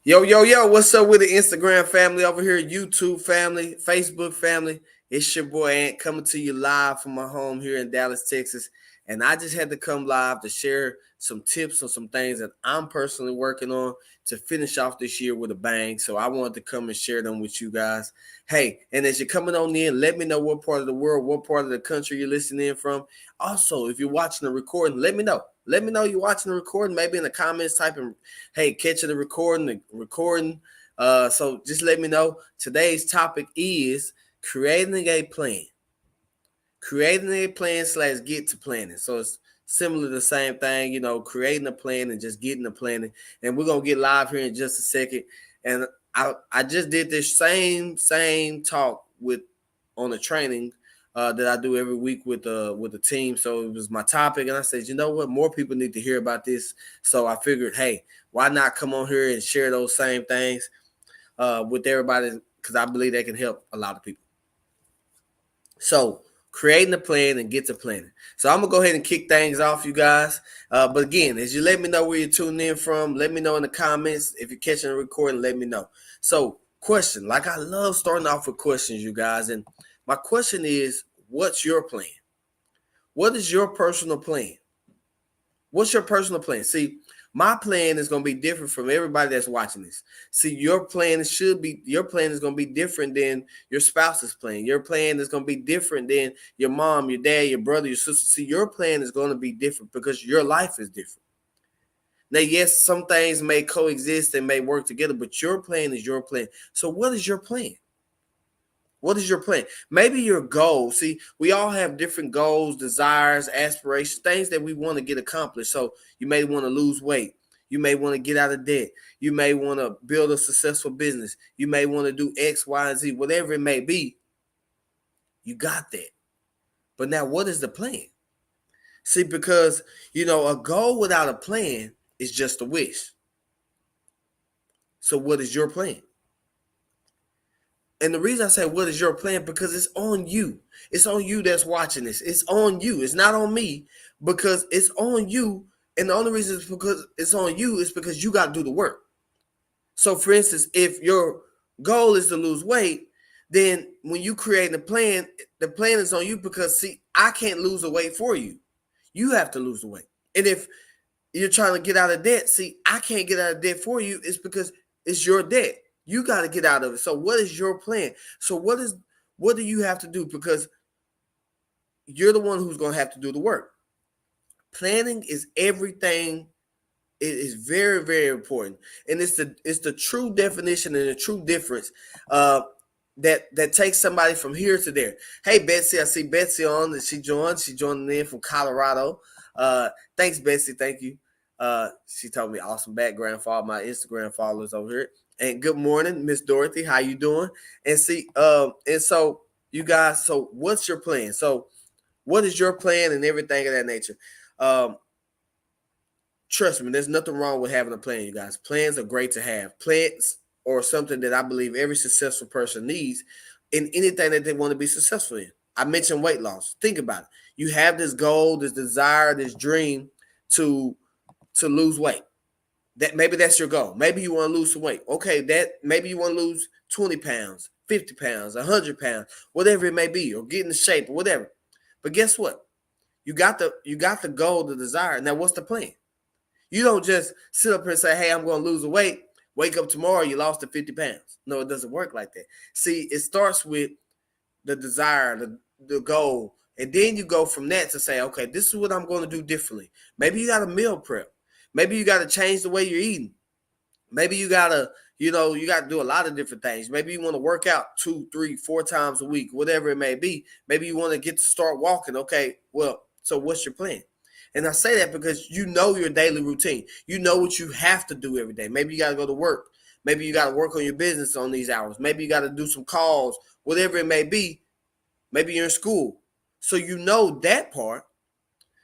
Yo, yo, yo, what's up with the Instagram family over here, YouTube family, Facebook family? It's your boy Ant coming to you live from my home here in Dallas, Texas. And I just had to come live to share some tips on some things that I'm personally working on to finish off this year with a bang. So I wanted to come and share them with you guys. Hey, and as you're coming on in, let me know what part of the world, what part of the country you're listening in from. Also, if you're watching the recording, let me know. Let me know you're watching the recording. Maybe in the comments, type in, hey, catching the recording. So just let me know. Today's topic is creating a plan. Creating a plan slash get to planning. So it's similar to the same thing, creating a plan and just getting the planning. And we're gonna get live here in just a second. And I just did this same talk with on the training that I do every week with the team. So it was my topic, and I said, you know what, more people need to hear about this. So I figured, hey, why not come on here and share those same things with everybody? Because I believe they can help a lot of people. So creating a plan and get to planning. So I'm gonna go ahead and kick things off, you guys. But again, as you let me know where you're tuning in from, let me know in the comments. If you're catching the recording, let me know. So question, like I love starting off with questions, you guys. And my question is, what's your plan? What is your personal plan? What's your personal plan? See, my plan is going to be different from everybody that's watching this. See, your plan is going to be different than your spouse's plan. Your plan is going to be different than your mom, your dad, your brother, your sister. See, your plan is going to be different because your life is different. Now, yes, some things may coexist and may work together, but your plan is your plan. So what is your plan? What is your plan? Maybe your goal. See, we all have different goals, desires, aspirations, things that we want to get accomplished. So you may want to lose weight. You may want to get out of debt. You may want to build a successful business. You may want to do X, Y, and Z, whatever it may be. You got that. But now what is the plan? See, because, a goal without a plan is just a wish. So what is your plan? And the reason I say what is your plan, because it's on you. It's on you that's watching this. It's on you. It's not on me, because it's on you. And the only reason it's because it's on you is because you got to do the work. So for instance, if your goal is to lose weight, then when you create a plan, the plan is on you because, see, I can't lose the weight for you. You have to lose the weight. And if you're trying to get out of debt, see, I can't get out of debt for you. It's because it's your debt. You got to get out of it. So what is your plan? So what do you have to do? Because you're the one who's going to have to do the work. Planning is everything. It is very, very important. And it's the true definition and the true difference that takes somebody from here to there. Hey, Betsy, I see Betsy on, and she joining in from Colorado. Thanks, Betsy. Thank you. She told me awesome background for all my Instagram followers over here. And good morning, Miss Dorothy. How you doing? And see, and so you guys, so what's your plan? So what is your plan and everything of that nature? Trust me, there's nothing wrong with having a plan, you guys. Plans are great to have. Plans are something that I believe every successful person needs in anything that they want to be successful in. I mentioned weight loss. Think about it. You have this goal, this desire, this dream to lose weight. That maybe that's your goal. Maybe you want to lose some weight. Okay, that maybe you want to lose 20 pounds, 50 pounds, 100 pounds, whatever it may be, or get in shape or whatever. But guess what? You got the goal, the desire. Now, what's the plan? You don't just sit up here and say, hey, I'm going to lose the weight. Wake up tomorrow, you lost the 50 pounds. No, it doesn't work like that. See, it starts with the desire, the goal, and then you go from that to say, okay, this is what I'm going to do differently. Maybe you got a meal prep. Maybe you got to change the way you're eating. Maybe you got to, you got to do a lot of different things. Maybe you want to work out 2, 3, 4 times a week, whatever it may be. Maybe you want to get to start walking. Okay, well, so what's your plan? And I say that because you know your daily routine. You know what you have to do every day. Maybe you got to go to work. Maybe you got to work on your business on these hours. Maybe you got to do some calls, whatever it may be. Maybe you're in school. So you know that part.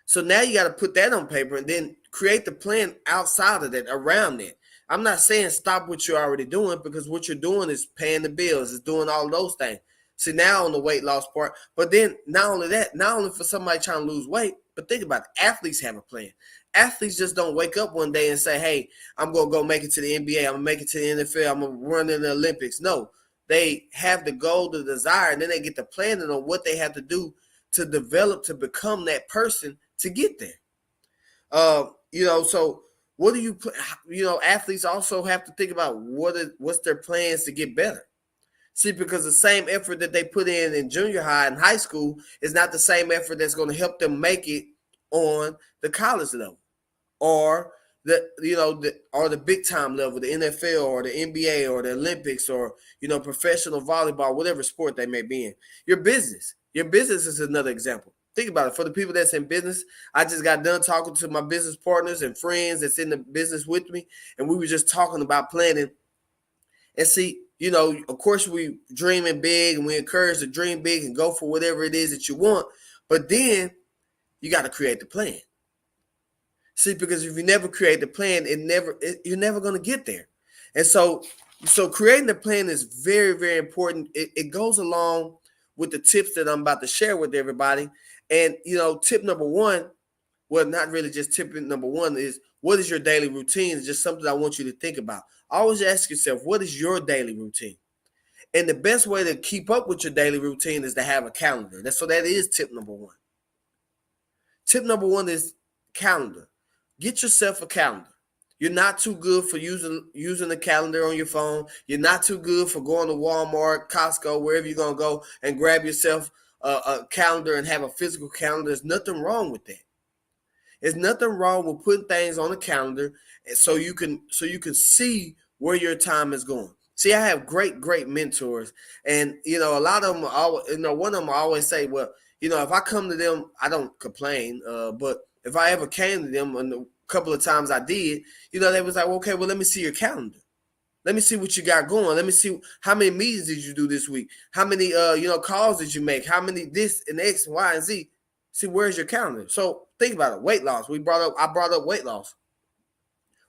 So now you got to put that on paper and then create the plan outside of that, around that. I'm not saying stop what you're already doing, because what you're doing is paying the bills, is doing all those things. See, now on the weight loss part, but then not only that, not only for somebody trying to lose weight, but think about it, athletes have a plan. athletes just don't wake up one day and say, hey, I'm going to go make it to the NBA. I'm going to make it to the NFL. I'm going to run in the Olympics. No, they have the goal, the desire, and then they get to planning on what they have to do to develop to become that person to get there. So what do athletes also have to think about what's their plans to get better. See, because the same effort that they put in junior high and high school is not the same effort that's going to help them make it on the college level or the big time level, the NFL or the NBA or the Olympics or, professional volleyball, whatever sport they may be in. Your business is another example. Think about it. For the people that's in business, I just got done talking to my business partners and friends that's in the business with me, and we were just talking about planning. And see, of course, we dreaming big and we encourage to dream big and go for whatever it is that you want. But then you got to create the plan. See, because if you never create the plan, you're never going to get there. And so creating the plan is very, very important. It goes along with the tips that I'm about to share with everybody. And, tip number one, well, not really just tip number one, is what is your daily routine? It's just something I want you to think about. Always ask yourself, what is your daily routine? And the best way to keep up with your daily routine is to have a calendar. So that is tip number one. Tip number one is calendar. Get yourself a calendar. You're not too good for using the calendar on your phone. You're not too good for going to Walmart, Costco, wherever you're going to go and grab yourself a calendar and have a physical calendar. There's nothing wrong with that. There's nothing wrong with putting things on the calendar so you can see where your time is going. See, I have great mentors, and a lot of them one of them always say, well, if I come to them, I don't complain, but if I ever came to them, and a couple of times I did, they was like, well, okay, well, let me see your calendar. Let me see what you got going. Let me see how many meetings did you do this week? How many calls did you make? How many this and X and Y and Z? See, where's your calendar? So think about it. Weight loss. I brought up weight loss.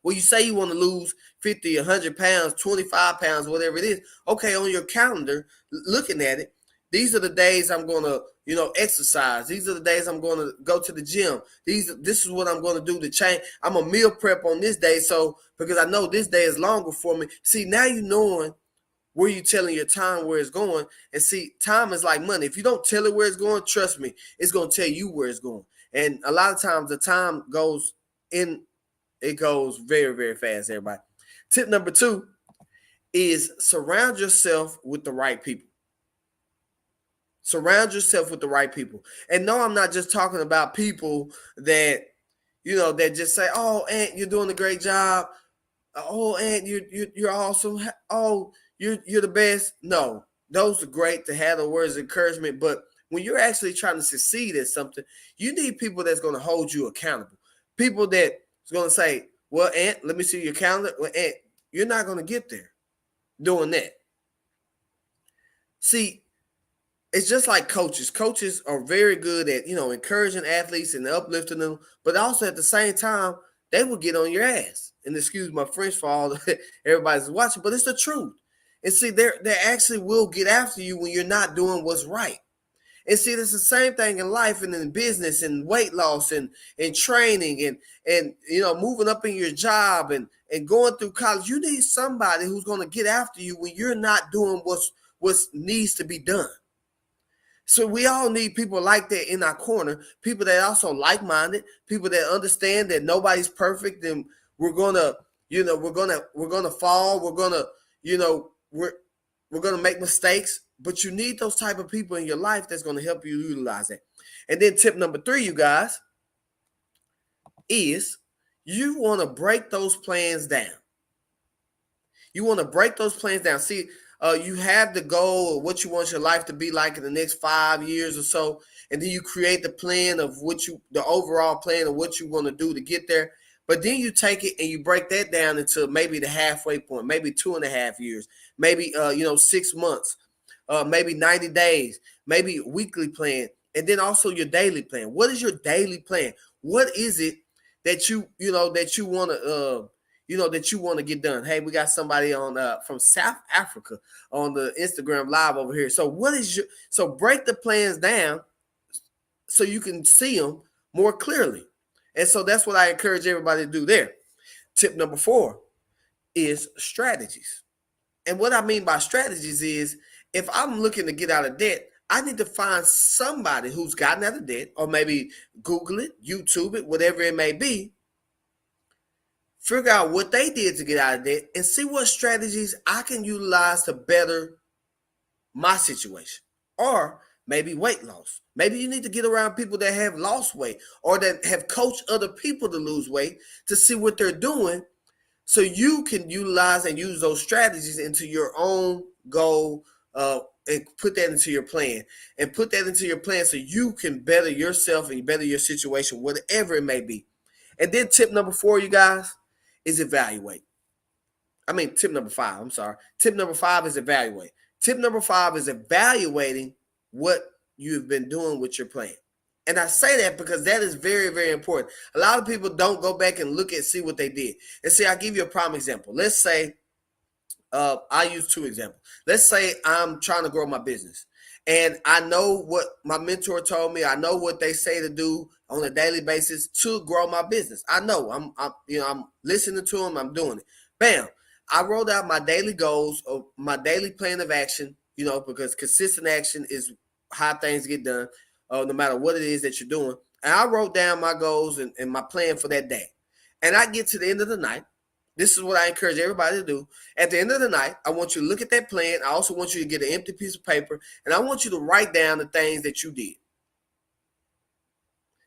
Well, you say you want to lose 50, 100 pounds, 25 pounds, whatever it is. Okay, on your calendar, looking at it, these are the days I'm going to, exercise. These are the days I'm going to go to the gym. This is what I'm going to do to change. I'm a meal prep on this day, so because I know this day is longer for me. See, now you knowing where you telling your time where it's going. And see, time is like money. If you don't tell it where it's going, trust me, it's going to tell you where it's going. And a lot of times the time goes very, very fast, everybody. Tip number two is surround yourself with the right people. Surround yourself with the right people. And no, I'm not just talking about people that, that just say, oh, Aunt, you're doing a great job. Oh, Aunt, you're awesome. Oh, you're the best. No, those are great to have the words of encouragement. But when you're actually trying to succeed at something, you need people that's going to hold you accountable. People that's going to say, well, Aunt, let me see your calendar. Well, Aunt, you're not going to get there doing that. See, it's just like coaches. Coaches are very good at, encouraging athletes and uplifting them. But also at the same time, they will get on your ass. And excuse my French for all everybody's watching, but it's the truth. And see, they actually will get after you when you're not doing what's right. And see, it's the same thing in life and in business and weight loss and training and moving up in your job and going through college. You need somebody who's going to get after you when you're not doing what needs to be done. So we all need people like that in our corner, people that are also like-minded, people that understand that nobody's perfect and we're gonna fall, we're gonna make mistakes, but you need those type of people in your life that's gonna help you utilize that. And then tip number three, you guys, is you want to break those plans down. You want to break those plans down. See, you have the goal of what you want your life to be like in the next 5 years or so, and then you create the plan of the overall plan of what you want to do to get there. But then you take it and you break that down into maybe the halfway point, maybe 2.5 years, maybe 6 months, maybe 90 days, maybe a weekly plan, and then also your daily plan. What is your daily plan? What is it that you want to that you want to get done? Hey, we got somebody on from South Africa on the Instagram live over here. So break the plans down so you can see them more clearly. And so that's what I encourage everybody to do there. Tip number 4 is strategies. And what I mean by strategies is if I'm looking to get out of debt, I need to find somebody who's gotten out of debt, or maybe Google it, YouTube it, whatever it may be. Figure out what they did to get out of debt and see what strategies I can utilize to better my situation. Or maybe weight loss. Maybe you need to get around people that have lost weight or that have coached other people to lose weight to see what they're doing, so you can utilize and use those strategies into your own goal, and put that into your plan. And put that into your plan so you can better yourself and better your situation, whatever it may be. And then tip number 4, you guys, is evaluate. Tip number 5, I'm sorry. Tip number 5 is evaluate. Tip number 5 is evaluating what you've been doing with your plan. And I say that because that is very, very important. A lot of people don't go back and see what they did. And see, I'll give you a prime example. Let's say, I use 2 examples. Let's say I'm trying to grow my business. And I know what my mentor told me. I know what they say to do on a daily basis to grow my business. I know. I'm listening to them. I'm doing it. Bam. I wrote out my daily goals, or my daily plan of action, because consistent action is how things get done, no matter what it is that you're doing. And I wrote down my goals and my plan for that day. And I get to the end of the night. This is what I encourage everybody to do. At the end of the night, I want you to look at that plan. I also want you to get an empty piece of paper, and I want you to write down the things that you did.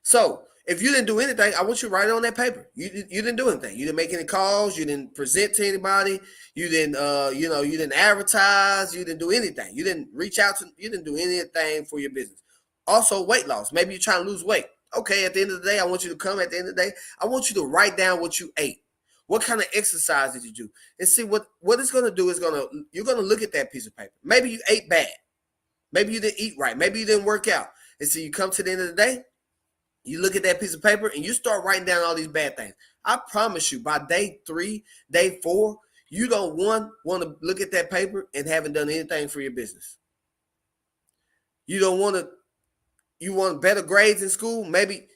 So if you didn't do anything, I want you to write it on that paper. You didn't do anything. You didn't make any calls. You didn't present to anybody. You didn't, you didn't advertise. You didn't do anything. You didn't reach out to. You didn't do anything for your business. Also, weight loss. Maybe you're trying to lose weight. Okay, at the end of the day, I want you to come. At the end of the day, I want you to write down what you ate. What kind of exercise did you do? And see what it's going to do is you're going to look at that piece of paper. Maybe you ate bad. Maybe you didn't eat right. Maybe you didn't work out. And so you come to the end of the day, you look at that piece of paper and you start writing down all these bad things. I promise you, by day 3, day 4, you don't want to look at that paper and haven't done anything for your business. You want better grades in school? Maybe.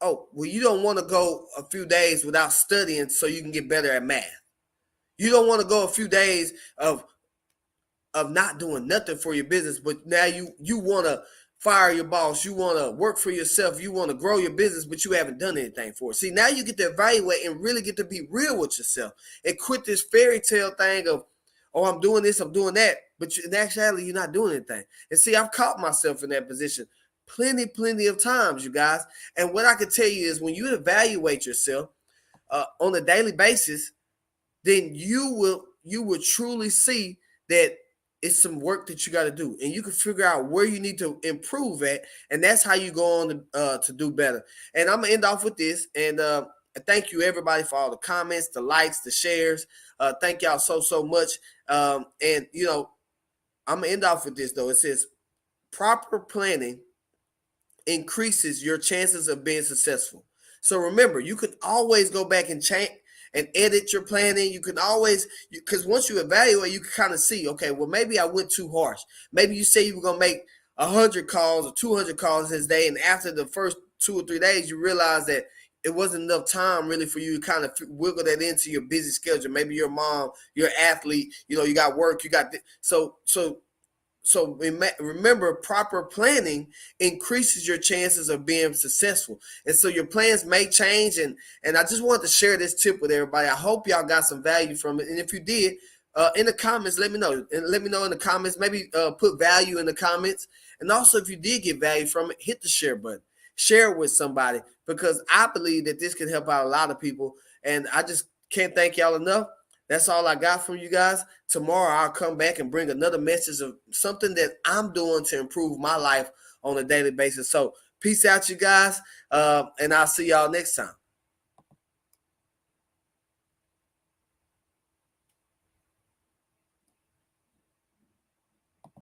You don't want to go a few days without studying so you can get better at math. You don't want to go a few days of not doing nothing for your business, but now you want to fire your boss. You want to work for yourself. You want to grow your business, but you haven't done anything for it. See, now you get to evaluate and really get to be real with yourself and quit this fairy tale thing of, I'm doing this, I'm doing that. But in actuality, you're not doing anything. And see, I've caught myself in that position plenty of times, you guys. And what I can tell you is when you evaluate yourself on a daily basis, then you will truly see that it's some work that you got to do, and you can figure out where you need to improve at, and that's how you go on to do better. And I'm gonna end off with this, and thank you everybody for all the comments, the likes, the shares. Thank y'all so much. And I'm gonna end off with this though. It says proper planning increases your chances of being successful. So remember, you can always go back and change and edit your planning. You can always, because once you evaluate, you can kind of see, okay, well, maybe I went too harsh. Maybe you say you were going to make 100 calls or 200 calls this day, and after the first 2 or 3 days, you realize that it wasn't enough time really for you to kind of wiggle that into your busy schedule. Maybe your mom, your athlete, you got work, you got So remember, proper planning increases your chances of being successful. And so your plans may change. And I just wanted to share this tip with everybody. I hope y'all got some value from it. And if you did, in the comments, let me know. And let me know in the comments. Maybe put value in the comments. And also, if you did get value from it, hit the share button. Share it with somebody, because I believe that this can help out a lot of people. And I just can't thank y'all enough. That's all I got from you guys. Tomorrow, I'll come back and bring another message of something that I'm doing to improve my life on a daily basis. So peace out, you guys, and I'll see y'all next time.